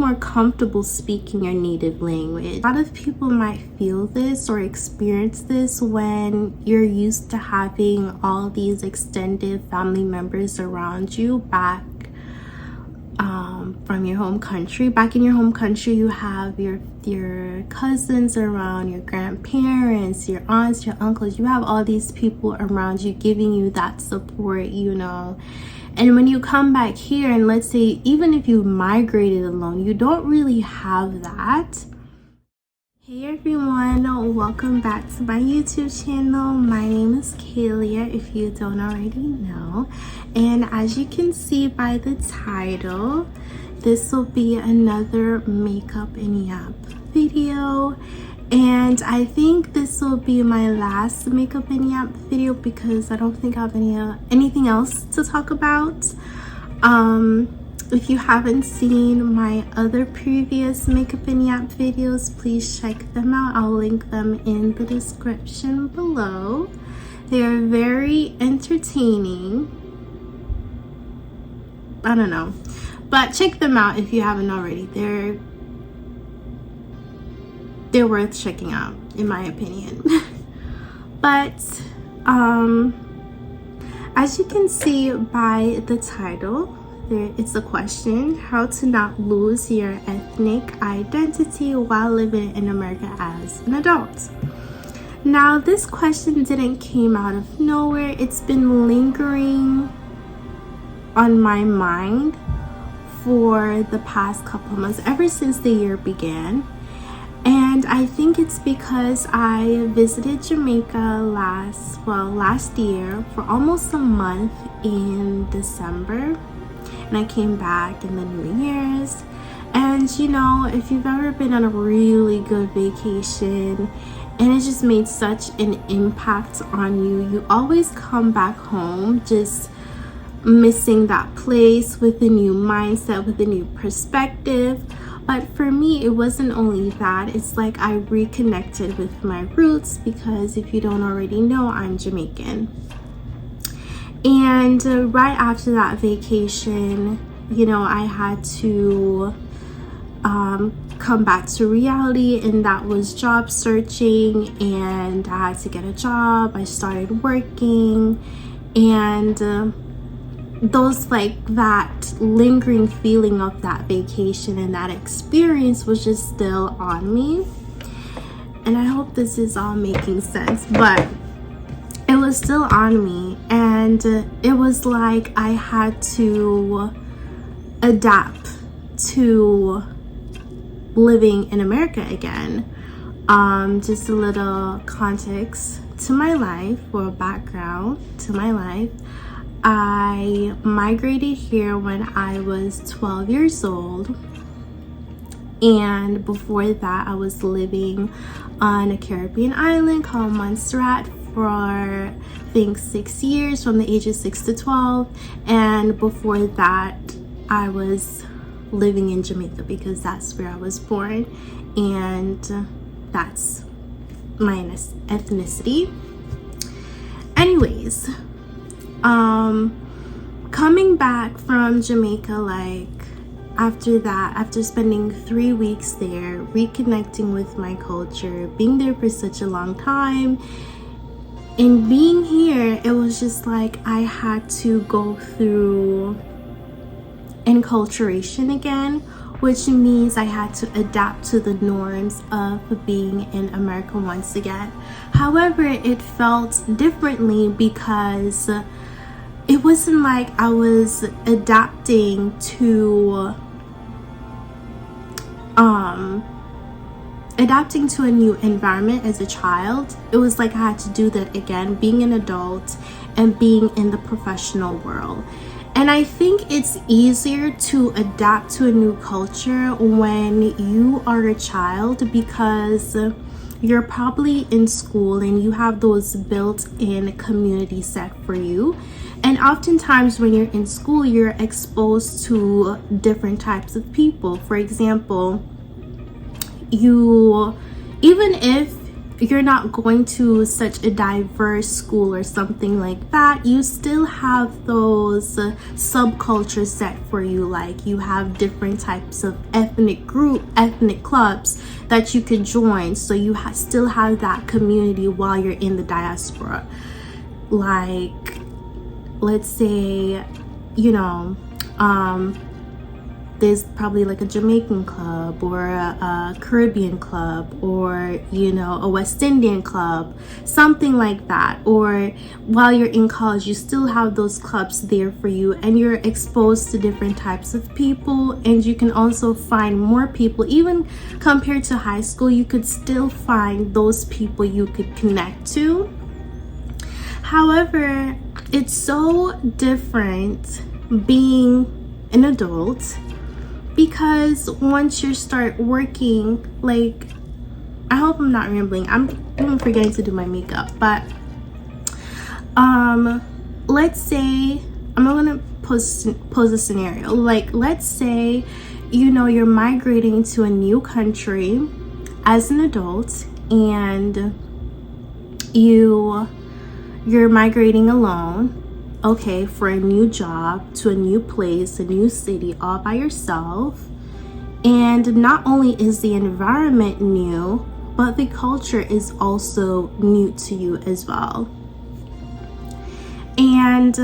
more comfortable speaking your native language. A lot of people might feel this or experience this when you're used to having all these extended family members around you back from your home country. Back in your home country, you have your cousins around, your grandparents, your aunts, your uncles. You have all these people around you giving you that support, you know. And when you come back here, and let's say even if you migrated alone, you don't really have that. Hey everyone, welcome back to my YouTube channel. My name is Kalia, if you don't already know. And as you can see by the title, this will be another makeup and yap video. And I think this will be my last makeup and yap video because I don't think I have anything else to talk about. If you haven't seen my other previous makeup and yap videos, please check them out. I'll link them in the description below. They are very entertaining. I don't know, but check them out if you haven't already. They're worth checking out, in my opinion. But as you can see by the title, it's a question: how to not lose your ethnic identity while living in America as an adult. Now, this question didn't came out of nowhere. It's been lingering on my mind for the past couple of months, ever since the year began. And I think it's because I visited Jamaica last year for almost a month in December. And I came back in the New Year's. And you know, if you've ever been on a really good vacation and it just made such an impact on you, you always come back home just missing that place with a new mindset, with a new perspective. But for me, it wasn't only that. It's like I reconnected with my roots because if you don't already know, I'm Jamaican. And right after that vacation, you know, I had to come back to reality, and that was job searching, and I had to get a job. I started working, and that lingering feeling of that vacation and that experience was just still on me. And I hope this is all making sense, but it was still on me, and it was like I had to adapt to living in America again. Just a little context to my life, or background to my life. I migrated here when I was 12 years old, and before that I was living on a Caribbean island called Montserrat for I think 6 years, from the age of 6 to 12. And before that I was living in Jamaica because that's where I was born, and that's my ethnicity. Anyways, coming back from Jamaica, like after spending 3 weeks there, reconnecting with my culture, being there for such a long time, and being here, it was just like I had to go through enculturation again, which means I had to adapt to the norms of being in America once again. However, it felt differently because it wasn't like I was adapting to a new environment as a child. It was like I had to do that again, being an adult and being in the professional world. And I think it's easier to adapt to a new culture when you are a child, because you're probably in school and you have those built-in community set for you. And oftentimes when you're in school, you're exposed to different types of people. For example, even if you're not going to such a diverse school or something like that, you still have those subcultures set for you. Like you have different types of ethnic clubs that you could join, so you still have that community while you're in the diaspora. Like, let's say, you know, there's probably like a Jamaican club or a Caribbean club, or, you know, a West Indian club, something like that. Or while you're in college, you still have those clubs there for you, and you're exposed to different types of people, and you can also find more people. Even compared to high school, you could still find those people you could connect to. However, it's so different being an adult, because once you start working, like, I hope I'm not rambling, I'm forgetting to do my makeup, but let's say, I'm gonna pose a scenario. Like, let's say, you know, you're migrating to a new country as an adult, and you're migrating alone, okay, for a new job, to a new place, a new city, all by yourself. And not only is the environment new, but the culture is also new to you as well. And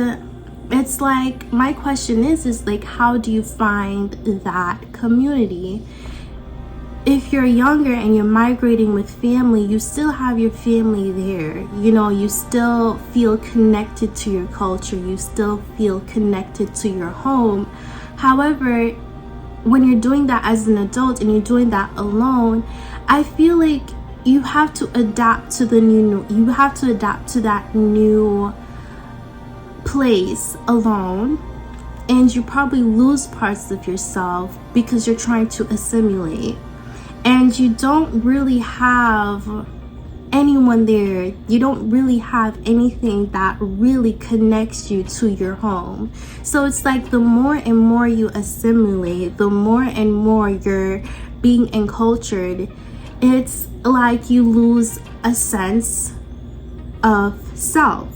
it's like, my question is like, how do you find that community? If you're younger and you're migrating with family, you still have your family there. You know, you still feel connected to your culture. You still feel connected to your home. However, when you're doing that as an adult and you're doing that alone, I feel like you have to adapt to the new. You have to adapt to that new place alone. And you probably lose parts of yourself because you're trying to assimilate. And you don't really have anyone there. You don't really have anything that really connects you to your home. So it's like, the more and more you assimilate, the more and more you're being encultured, it's like you lose a sense of self.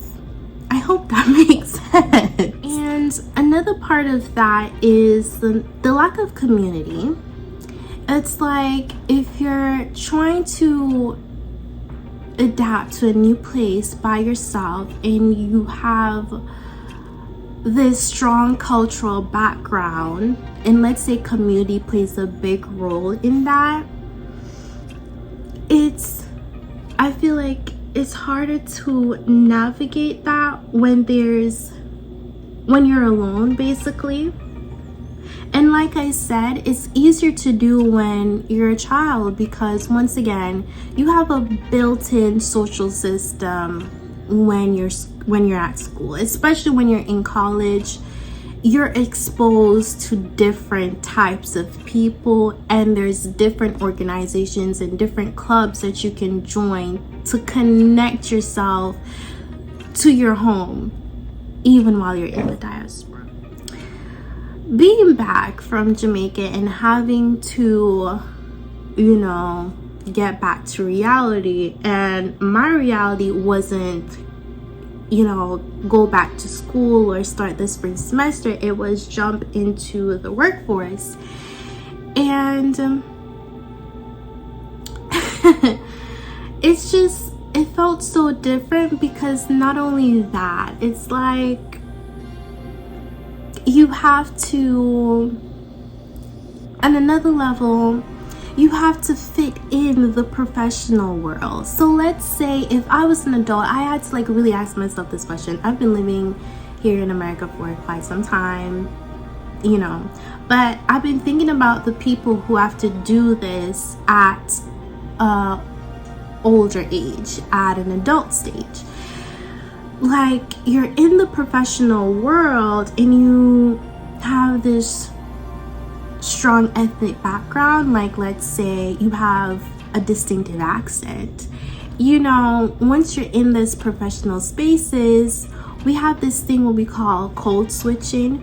I hope that makes sense. And another part of that is the lack of community. It's like, if you're trying to adapt to a new place by yourself and you have this strong cultural background, and let's say community plays a big role in that, I feel like it's harder to navigate that when you're alone, basically. And like I said, it's easier to do when you're a child, because once again, you have a built-in social system when you're at school, especially when you're in college. You're exposed to different types of people, and there's different organizations and different clubs that you can join to connect yourself to your home, even while you're in the diaspora. Being back from Jamaica and having to, you know, get back to reality, and my reality wasn't, you know, go back to school or start the spring semester. It was jump into the workforce. And it felt so different, because not only that, it's like, you have to, on another level, you have to fit in the professional world. So let's say if I was an adult, I had to like really ask myself this question. I've been living here in America for quite some time, you know, but I've been thinking about the people who have to do this at older age, at an adult stage. Like, you're in the professional world and you have this strong ethnic background. Like, let's say you have a distinctive accent. You know, once you're in this professional spaces, we have this thing what we call code switching.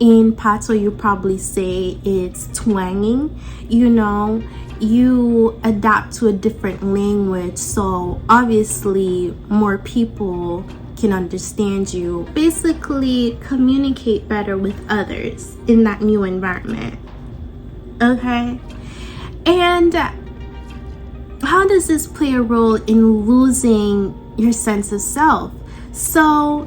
In patois, you probably say it's twanging. You adapt to a different language, so obviously more people can understand you. Basically, communicate better with others in that new environment. Okay? And how does this play a role in losing your sense of self? So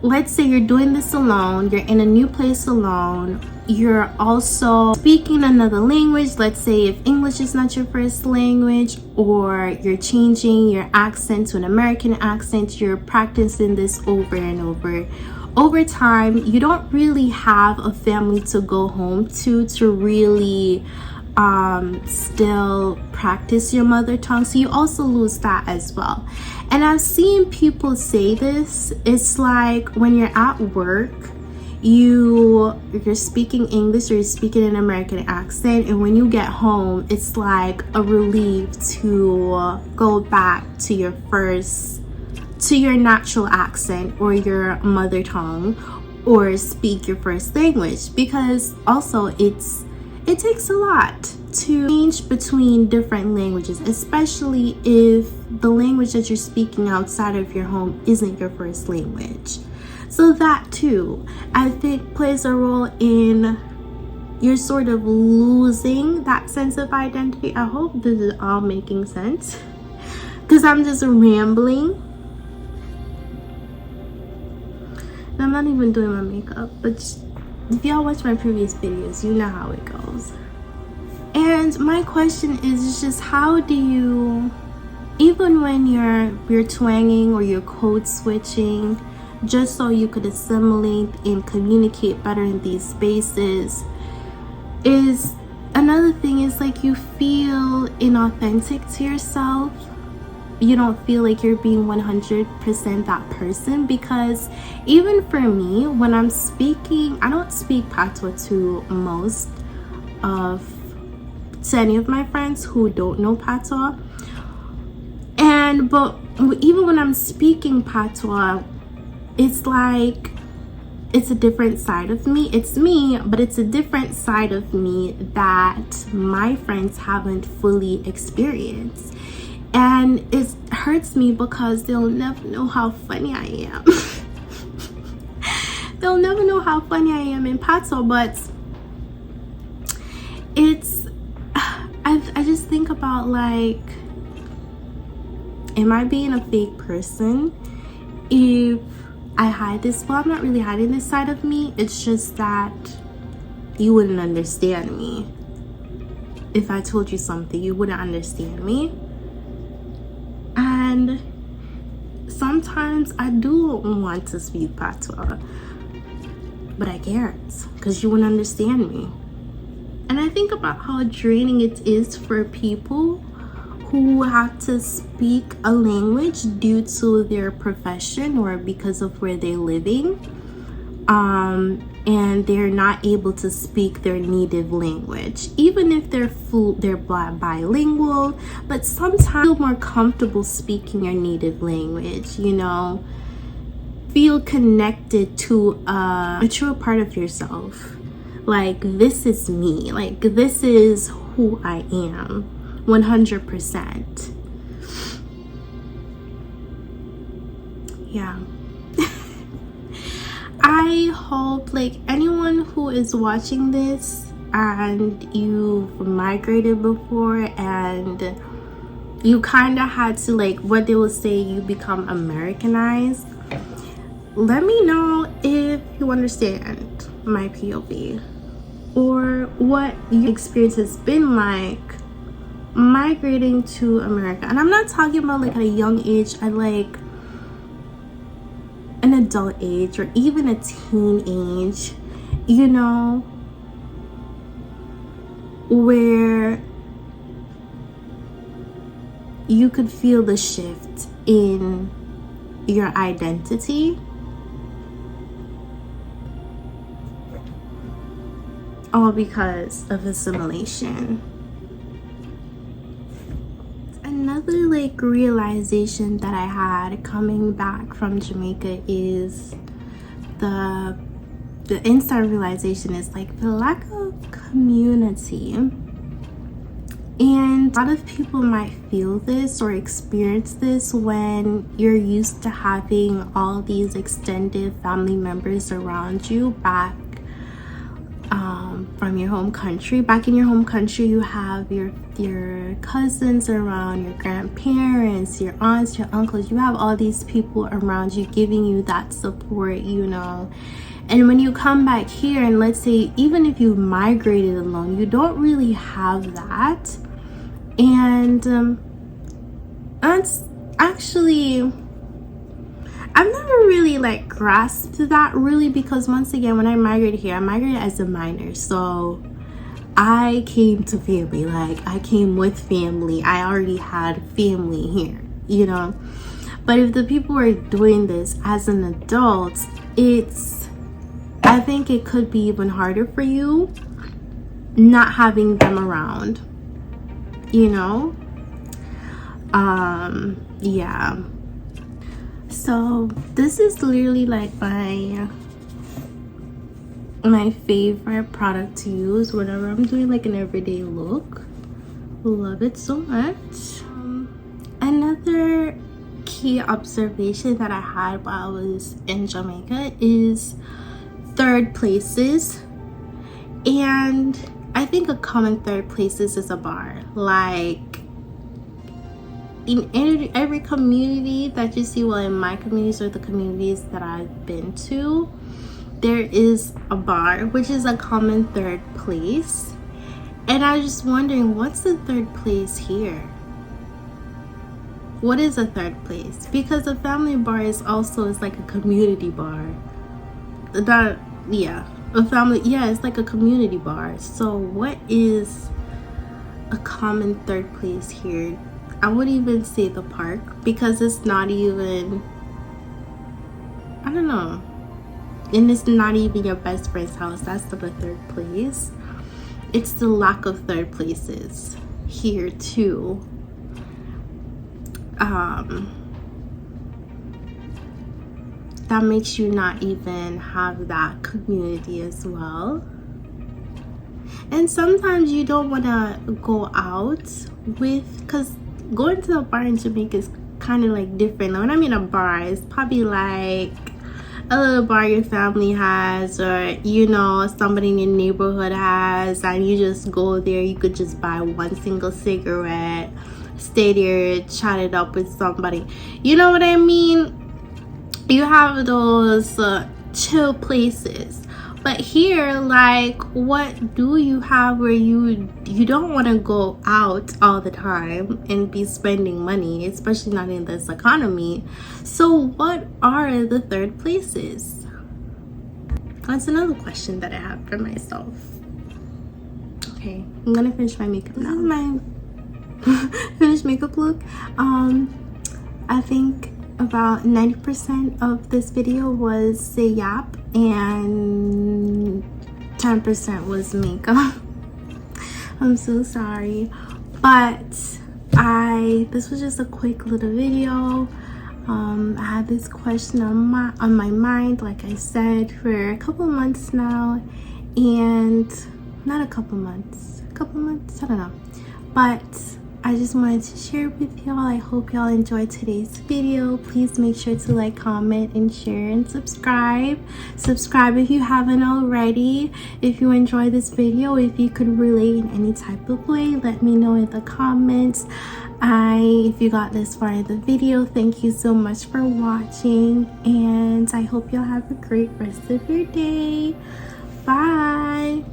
let's say you're doing this alone, you're in a new place alone, you're also speaking another language. Let's say if English is not your first language, or you're changing your accent to an American accent, you're practicing this over and over. Over time, you don't really have a family to go home to really still practice your mother tongue, so you also lose that as well. And I've seen people say this, it's like when you're at work, you're speaking English or you're speaking an American accent, and when you get home, it's like a relief to go back to your natural accent or your mother tongue, or speak your first language, because also it takes a lot to change between different languages, especially if the language that you're speaking outside of your home isn't your first language. So that too, I think, plays a role in you're sort of losing that sense of identity. I hope this is all making sense, because I'm just rambling. And I'm not even doing my makeup, but if y'all watch my previous videos, you know how it goes. And my question is just, how do you, even when you're twanging or you're code switching, just so you could assimilate and communicate better in these spaces, is another thing is like you feel inauthentic to yourself. You don't feel like you're being 100% that person, because even for me, when I'm speaking, I don't speak patois to any of my friends who don't know patois. But even when I'm speaking patois, it's like it's a different side of me. It's me, but it's a different side of me that my friends haven't fully experienced. And it hurts me because they'll never know how funny I am. They'll never know how funny I am in patois, but I just think about, like, am I being a fake person if I hide this? Well, I'm not really hiding this side of me. It's just that you wouldn't understand me. If I told you something, you wouldn't understand me. And sometimes I do want to speak patois, but I can't, because you wouldn't understand me. And I think about how draining it is for people who have to speak a language due to their profession or because of where they're living, and they're not able to speak their native language, even if they're bilingual. But sometimes feel more comfortable speaking your native language, feel connected to a true part of yourself. Like, this is me, like, this is who I am 100%. Yeah. I hope, like, anyone who is watching this and you've migrated before and you kind of had to, like, what they will say, you become Americanized, let me know if you understand my POV or what your experience has been like migrating to America. And I'm not talking about like at a young age, at like an adult age or even a teen age, where you could feel the shift in your identity. All because of assimilation. Another like realization that I had coming back from Jamaica is the the instant realization is like the lack of community. And a lot of people might feel this or experience this when you're used to having all these extended family members around you back from your home country. Back in your home country, you have your cousins around, your grandparents, your aunts, your uncles. You have all these people around you giving you that support, you know. And when you come back here, and let's say even if you migrated alone, you don't really have that. And that's actually, I've never really like grasped that really, because once again, when I migrated here, I migrated as a minor, so I came to family, like I came with family. I already had family here, you know. But if the people are doing this as an adult, I think it could be even harder for you not having them around, you know. Yeah, so this is literally like my favorite product to use whenever I'm doing like an everyday look. Love it so much. Another key observation that I had while I was in Jamaica is third places. And I think a common third places is a bar. Like in every community that you see, well, in my communities or the communities that I've been to, there is a bar, which is a common third place. And I was just wondering, what's the third place here? What is a third place? Because a family bar is like a community bar. It's like a community bar. So what is a common third place here? I would even say the park, because it's not even, I don't know, and it's not even your best friend's house. That's not a third place. It's the lack of third places here too. That makes you not even have that community as well. And sometimes you don't want to go out because going to the bar in Jamaica is kind of like different. When I mean a bar, it's probably like a little bar your family has, or you know, somebody in your neighborhood has, and you just go there. You could just buy one single cigarette, stay there, chat it up with somebody. You know what I mean? You have those chill places. But here, like, what do you have where you don't want to go out all the time and be spending money, especially not in this economy? So what are the third places? That's another question that I have for myself. Okay, I'm gonna finish my makeup now. This is my finished makeup look. I think about 90% of this video was a yap and 10% was makeup. I'm so sorry, but this was just a quick little video. I had this question on my mind, like I said, for a couple months now, and not a couple months, I don't know, but I just wanted to share with y'all. I hope y'all enjoyed today's video. Please make sure to like, comment, and share, and subscribe. Subscribe if you haven't already. If you enjoyed this video, if you could relate in any type of way, let me know in the comments. If you got this far in the video, thank you so much for watching, and I hope y'all have a great rest of your day. Bye.